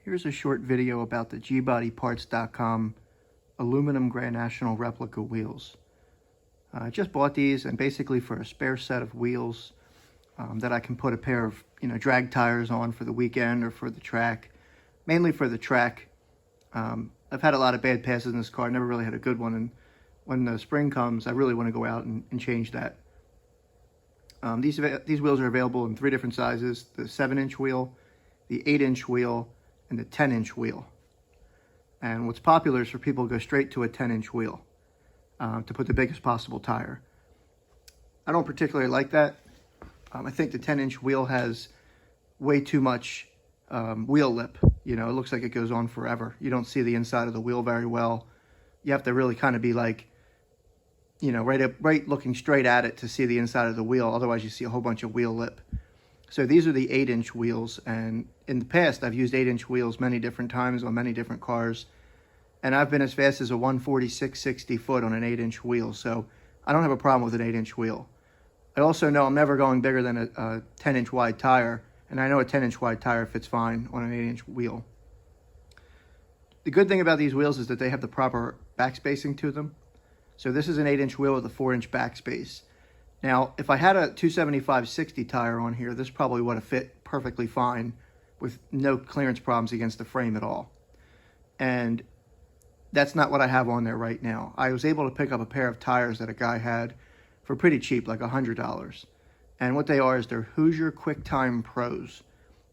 Here's a short video about the Gbodyparts.com aluminum Grand National replica wheels. I just bought these, and basically for a spare set of wheels that I can put a pair of drag tires on for the weekend or for the track. Mainly for the track. I've had a lot of bad passes in this car. I never really had a good one, and when the spring comes, I really want to go out and change that. These wheels are available in 3 different sizes: the 7-inch wheel, the 8-inch wheel, and the 10-inch wheel. And what's popular is for people to go straight to a 10-inch wheel to put the biggest possible tire. I don't particularly like that. I think the 10-inch wheel has way too much wheel lip. It looks like it goes on forever. You don't see the inside of the wheel very well. You have to really kind of be like, right looking straight at it to see the inside of the wheel. Otherwise, you see a whole bunch of wheel lip. So these are the 8-inch wheels, and in the past, I've used 8-inch wheels many different times on many different cars, and I've been as fast as a 146/60 foot on an 8-inch wheel, so I don't have a problem with an 8-inch wheel. I also know I'm never going bigger than a 10-inch wide tire, and I know a 10-inch wide tire fits fine on an 8-inch wheel. The good thing about these wheels is that they have the proper backspacing to them. So this is an 8-inch wheel with a 4-inch backspace. Now, if I had a 275/60 tire on here, this probably would have fit perfectly fine with no clearance problems against the frame at all. And that's not what I have on there right now. I was able to pick up a pair of tires that a guy had for pretty cheap, like $100. And what they are is they're Hoosier QuickTime Pros.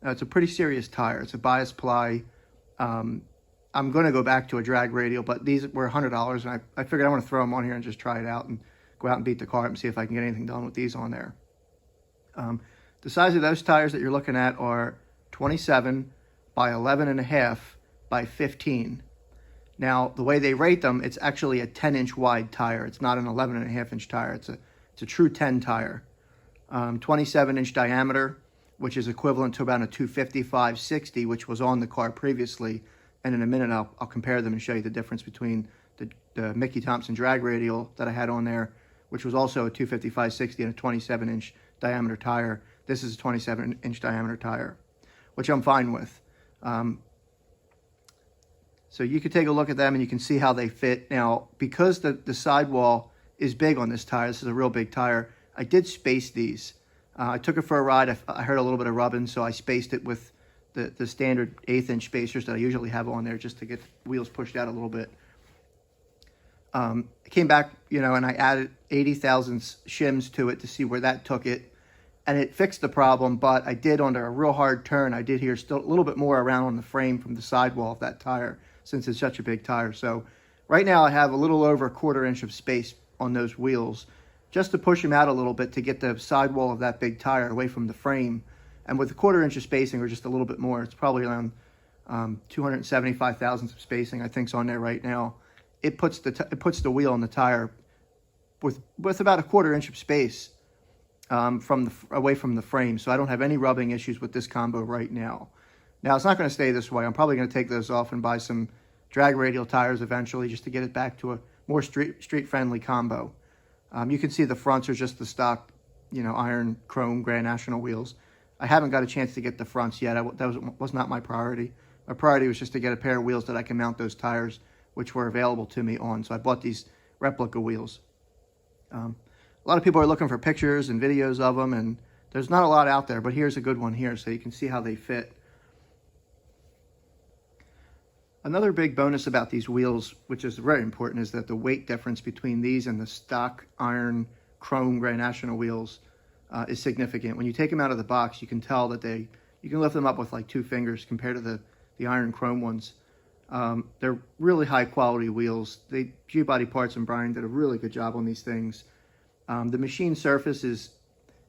It's a pretty serious tire. It's a bias ply. I'm going to go back to a drag radial, but these were $100, and I figured I want to throw them on here and just try it out and go out and beat the car up and see if I can get anything done with these on there. The size of those tires that you're looking at are 27 by 11.5 by 15. Now, the way they rate them, it's actually a 10-inch wide tire. It's not an 11.5-inch tire. It's a true 10 tire. 27-inch diameter, which is equivalent to about a 255/60, which was on the car previously. And in a minute, I'll compare them and show you the difference between the Mickey Thompson drag radial that I had on there, which was also a 255/60 and a 27-inch diameter tire. This is a 27-inch diameter tire, which I'm fine with. So you can take a look at them and you can see how they fit. Now, because the sidewall is big on this tire, this is a real big tire, I did space these. I took it for a ride. I heard a little bit of rubbing, so I spaced it with the standard 1/8-inch spacers that I usually have on there just to get the wheels pushed out a little bit. I came back, and I added 80 thousandths shims to it to see where that took it, and it fixed the problem, but I did, under a real hard turn, I did hear still a little bit more around on the frame from the sidewall of that tire, since it's such a big tire. So right now I have a little over 1/4 inch of space on those wheels, just to push them out a little bit to get the sidewall of that big tire away from the frame. And with a 1/4 inch of spacing, or just a little bit more, it's probably around 275 thousandths of spacing, I think, is on there right now. It puts the wheel on the tire with about a 1/4 inch of space away from the frame. So I don't have any rubbing issues with this combo right now. Now, it's not going to stay this way. I'm probably going to take those off and buy some drag radial tires eventually, just to get it back to a more street-friendly combo. You can see the fronts are just the stock, iron chrome Grand National wheels. I haven't got a chance to get the fronts yet. That was not my priority. My priority was just to get a pair of wheels that I can mount those tires, which were available to me on. So I bought these replica wheels. A lot of people are looking for pictures and videos of them, and there's not a lot out there, but here's a good one here so you can see how they fit. Another big bonus about these wheels, which is very important, is that the weight difference between these and the stock iron chrome Grand National wheels is significant. When you take them out of the box, you can tell that you can lift them up with like 2 fingers compared to the iron chrome ones. They're really high quality wheels. Gbodyparts and Brian did a really good job on these things. The machine surface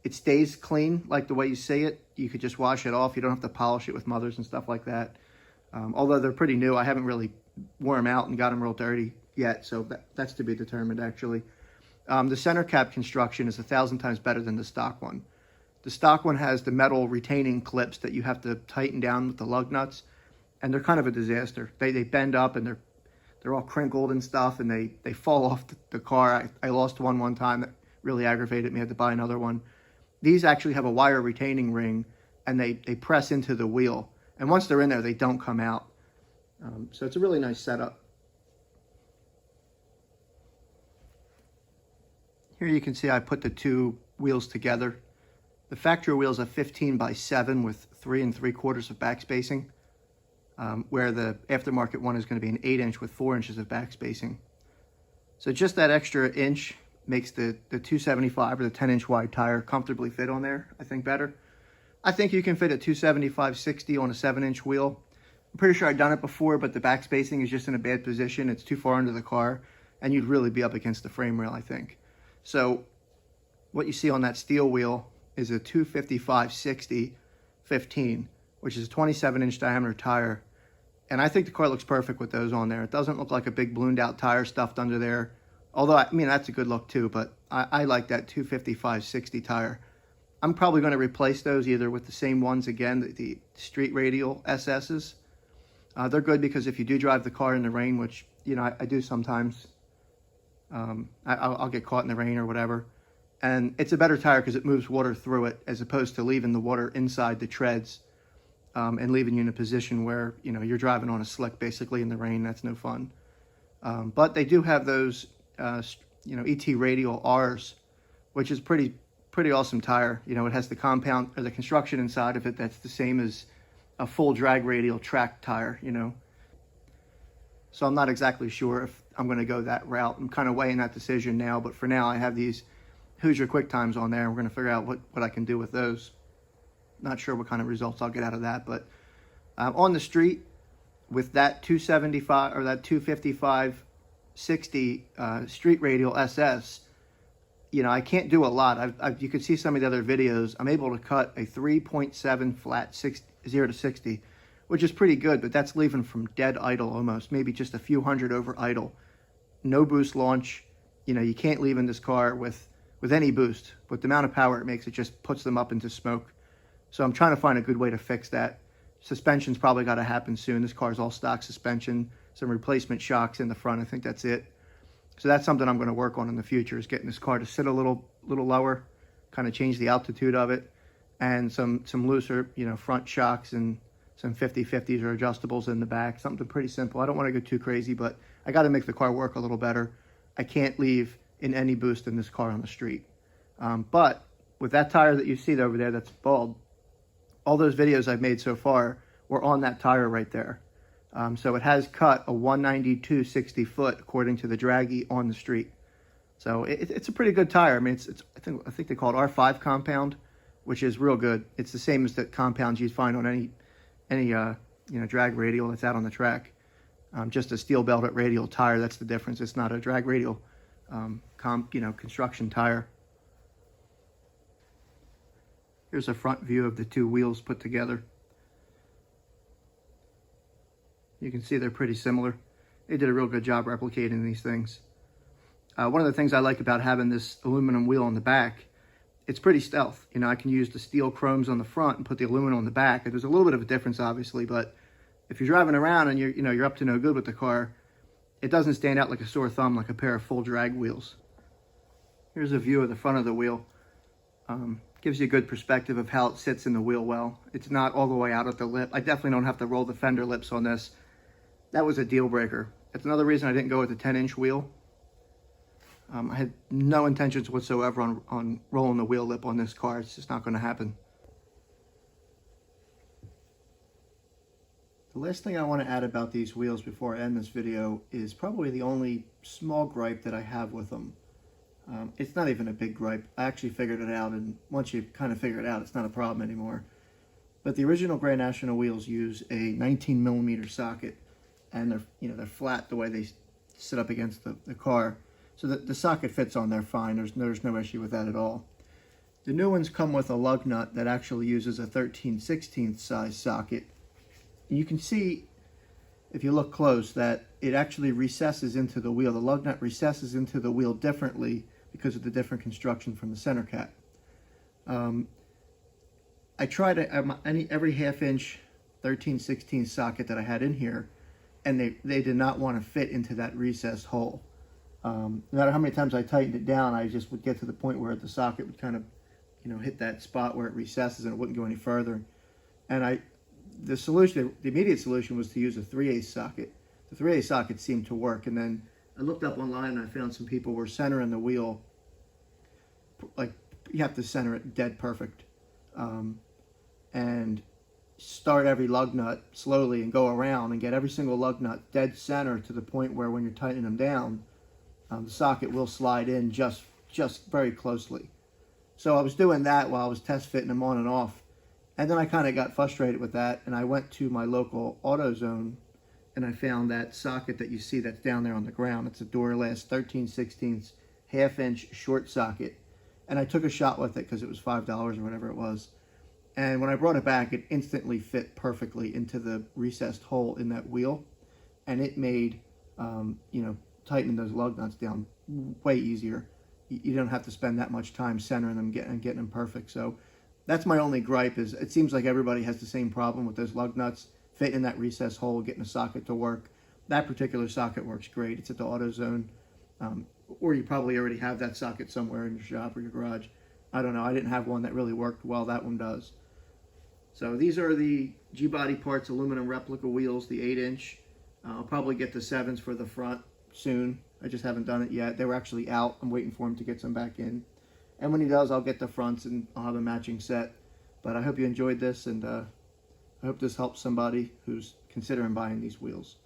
it stays clean like the way you see it. You could just wash it off. You don't have to polish it with mothers and stuff like that. Although they're pretty new, I haven't really worn them out and got them real dirty yet, so that's to be determined, actually. The center cap construction is 1,000 times better than the stock one. The stock one has the metal retaining clips that you have to tighten down with the lug nuts, and they're kind of a disaster. They bend up, and they're all crinkled and stuff, and they fall off the car. I lost one time that really aggravated me. I had to buy another one. These actually have a wire retaining ring, and they press into the wheel. And once they're in there, they don't come out. So it's a really nice setup. Here you can see I put the two wheels together. The factory wheel's a 15x7 with 3 3/4 of back spacing, where the aftermarket one is going to be an 8-inch with 4 inches of back spacing. So just that extra inch makes the 275 or the 10-inch wide tire comfortably fit on there, I think, better. I think you can fit a 275/60 on a 7-inch wheel. I'm pretty sure I've done it before, but the back spacing is just in a bad position. It's too far under the car, and you'd really be up against the frame rail, I think. So what you see on that steel wheel is a 255/60 15, which is a 27-inch diameter tire. And I think the car looks perfect with those on there. It doesn't look like a big ballooned out tire stuffed under there. Although, I mean, that's a good look too, but I like that 255/60 tire. I'm probably going to replace those either with the same ones again, the street radial SS's. They're good because if you do drive the car in the rain, which, you know, I do sometimes, I'll get caught in the rain or whatever. And it's a better tire because it moves water through it as opposed to leaving the water inside the treads and leaving you in a position where, you know, you're driving on a slick basically in the rain. That's no fun. But they do have those, you know, ET Radial R's, which is pretty awesome tire. You know, it has the compound or the construction inside of it that's the same as a full drag radial track tire, you know. So I'm not exactly sure if I'm going to go that route. I'm kind of weighing that decision now, but for now I have these Hoosier Quick Times on there, and we're going to figure out what I can do with those. Not sure what kind of results I'll get out of that, but on the street with that 275 or that 255/60 street radial SS, you know, I can't do a lot. You can see some of the other videos. I'm able to cut a 3.7 flat 0 to 60, which is pretty good, but that's leaving from dead idle almost, maybe just a few hundred over idle. No boost launch. You know, you can't leave in this car with any boost. With the amount of power it makes, it just puts them up into smoke. So I'm trying to find a good way to fix that. Suspension's probably got to happen soon. This car's all stock suspension, some replacement shocks in the front. I think that's it. So that's something I'm going to work on in the future, is getting this car to sit a little lower, kind of change the altitude of it, and some looser, you know, front shocks and some 50/50s or adjustables in the back. Something pretty simple. I don't want to go too crazy, but I got to make the car work a little better. I can't leave in any boost in this car on the street. But with that tire that you see over there that's bald, all those videos I've made so far were on that tire right there. So it has cut a 192/60 foot according to the draggy on the street. So it's a pretty good tire. I mean, I think they call it R5 compound, which is real good. It's the same as the compounds you'd find on any you know, drag radial that's out on the track. Just a steel belted radial tire. That's the difference. It's not a drag radial you know, construction tire. Here's a front view of the two wheels put together. You can see they're pretty similar. They did a real good job replicating these things. One of the things I like about having this aluminum wheel on the back, it's pretty stealth. You know, I can use the steel chromes on the front and put the aluminum on the back. There's a little bit of a difference, obviously, but if you're driving around and you're up to no good with the car, it doesn't stand out like a sore thumb like a pair of full drag wheels. Here's a view of the front of the wheel. Gives you a good perspective of how it sits in the wheel well. It's not all the way out at the lip. I definitely don't have to roll the fender lips on this. That was a deal breaker. That's another reason I didn't go with the 10-inch wheel. I had no intentions whatsoever on rolling the wheel lip on this car. It's just not going to happen. The last thing I want to add about these wheels before I end this video is probably the only small gripe that I have with them. It's not even a big gripe. I actually figured it out, and once you kind of figure it out, it's not a problem anymore. But the original Grand National wheels use a 19mm socket, and they're flat the way they sit up against the car. So the socket fits on there fine. There's no issue with that at all. The new ones come with a lug nut that actually uses a 13/16 size socket. And you can see, if you look close, that it actually recesses into the wheel. The lug nut recesses into the wheel differently because of the different construction from the center cap. I tried every half-inch 13/16 socket that I had in here, and they did not want to fit into that recessed hole. No matter how many times I tightened it down, I just would get to the point where the socket would kind of, hit that spot where it recesses and it wouldn't go any further. And the solution, the immediate solution, was to use a 3/8 socket. The 3/8 socket seemed to work, and then I looked up online and I found some people were centering the wheel, like you have to center it dead perfect, and start every lug nut slowly and go around and get every single lug nut dead center to the point where when you're tightening them down, the socket will slide in just very closely. So I was doing that while I was test fitting them on and off, and then I kind of got frustrated with that, and I went to my local AutoZone and I found that socket that you see that's down there on the ground. It's a Duralast 13/16 half-inch short socket, and I took a shot with it because it was $5 or whatever it was. And when I brought it back, it instantly fit perfectly into the recessed hole in that wheel, and it made tightening those lug nuts down way easier. You don't have to spend that much time centering them and getting them perfect. So that's my only gripe, is it seems like everybody has the same problem with those lug nuts fitting in that recessed hole, getting a socket to work. That particular socket works great. It's at the AutoZone, or you probably already have that socket somewhere in your shop or your garage. I don't know. I didn't have one that really worked well. That one does. So these are the Gbodyparts aluminum replica wheels, the 8-inch. I'll probably get the 7s for the front soon. I just haven't done it yet. They were actually out. I'm waiting for him to get some back in. And when he does, I'll get the fronts and I'll have a matching set. But I hope you enjoyed this, and I hope this helps somebody who's considering buying these wheels.